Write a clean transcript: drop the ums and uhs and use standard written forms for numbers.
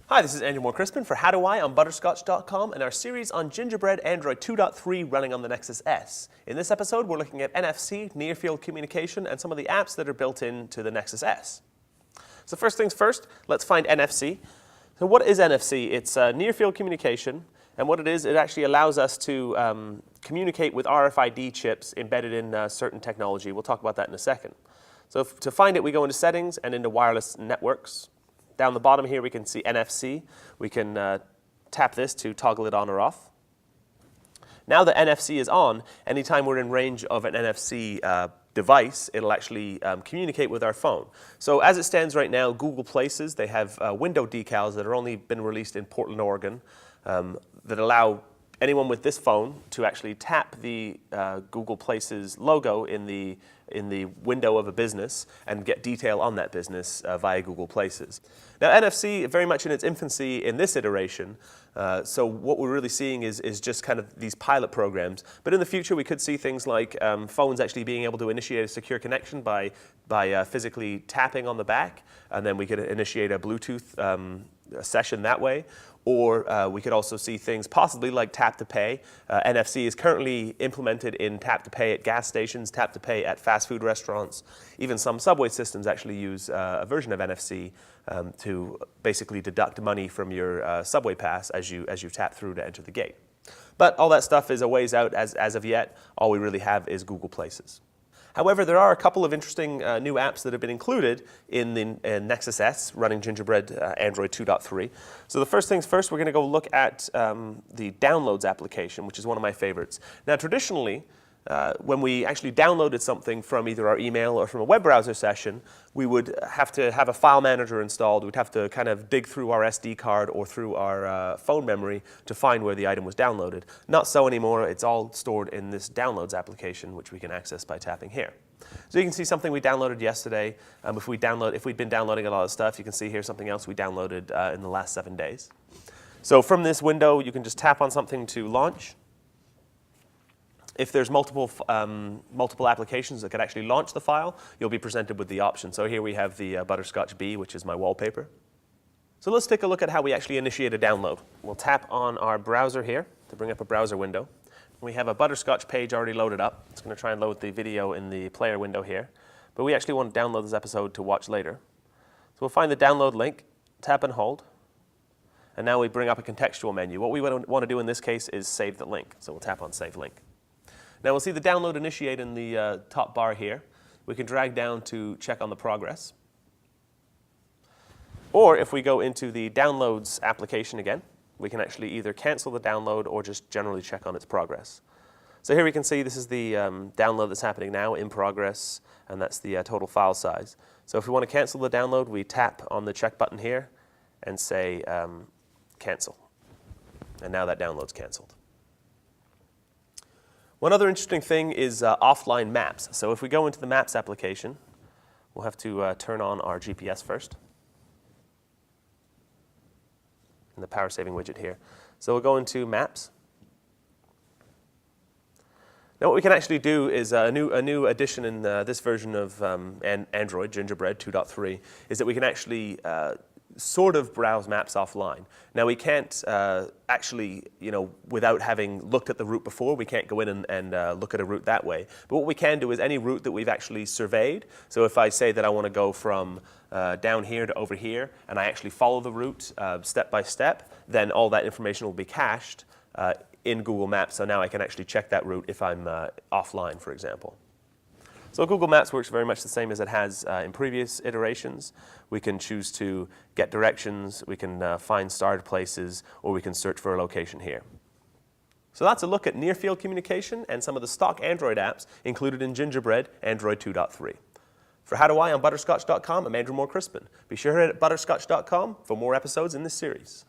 Hi, this is Andrew Moore-Crispin for How Do I on Butterscotch.com and our series on Gingerbread Android 2.3 running on the Nexus S. In this episode, we're looking at NFC, near-field communication, and some of the apps that are built into the Nexus S. So first things first, let's find NFC. So what is NFC? It's near-field communication, and what it is, it actually allows us to communicate with RFID chips embedded in certain technology. We'll talk about that in a second. So to find it, we go into Settings and into Wireless Networks. Down the bottom here, we can see NFC. We can tap this to toggle it on or off. Now that NFC is on, anytime we're in range of an NFC device, it'll actually communicate with our phone. So as it stands right now, Google Places, they have window decals that have only been released in Portland, Oregon, that allow anyone with this phone to actually tap the Google Places logo in the window of a business and get detail on that business via Google Places. Now NFC, very much in its infancy in this iteration, so what we're really seeing is just kind of these pilot programs. But in the future we could see things like phones actually being able to initiate a secure connection by physically tapping on the back, and then we could initiate a Bluetooth session that way. Or we could also see things possibly like tap to pay. NFC is currently implemented in tap to pay at gas stations, tap to pay at fast food restaurants. Even some subway systems actually use a version of NFC to basically deduct money from your subway pass as you tap through to enter the gate. But all that stuff is a ways out as of yet. All we really have is Google Places. However, there are a couple of interesting new apps that have been included in the Nexus S running Gingerbread Android 2.3. So the first things first, we're going to go look at the Downloads application, which is one of my favorites. Now traditionally, when we actually downloaded something from either our email or from a web browser session, we would have to have a file manager installed. We'd have to kind of dig through our SD card or through our phone memory to find where the item was downloaded. Not so anymore. It's all stored in this Downloads application, which we can access by tapping here. So you can see something we downloaded yesterday. If we'd been downloading a lot of stuff, you can see here something else we downloaded in the last 7 days. So from this window, you can just tap on something to launch. If there's multiple applications that could actually launch the file, you'll be presented with the option. So here we have the Butterscotch Bee, which is my wallpaper. So let's take a look at how we actually initiate a download. We'll tap on our browser here to bring up a browser window. We have a Butterscotch page already loaded up. It's going to try and load the video in the player window here. But we actually want to download this episode to watch later. So we'll find the download link, tap and hold. And now we bring up a contextual menu. What we want to do in this case is save the link. So we'll tap on Save Link. Now we'll see the download initiate in the top bar here. We can drag down to check on the progress. Or if we go into the Downloads application again, we can actually either cancel the download or just generally check on its progress. So here we can see this is the download that's happening now in progress, and that's the total file size. So if we want to cancel the download, we tap on the check button here and say cancel. And now that download's canceled. One other interesting thing is offline maps. So if we go into the Maps application, we'll have to turn on our GPS first. And the power saving widget here. So we'll go into Maps. Now what we can actually do is a new addition in this version of Android, Gingerbread 2.3, is that we can actually sort of browse maps offline. Now we can't actually, without having looked at the route before, we can't go in and look at a route that way. But what we can do is any route that we've actually surveyed. So if I say that I want to go from down here to over here, and I actually follow the route step by step, then all that information will be cached in Google Maps. So now I can actually check that route if I'm offline, for example. So Google Maps works very much the same as it has in previous iterations. We can choose to get directions, we can find starred places, or we can search for a location here. So that's a look at near-field communication and some of the stock Android apps included in Gingerbread Android 2.3. For How Do I on Butterscotch.com, I'm Andrew Moore-Crispin. Be sure to hit Butterscotch.com for more episodes in this series.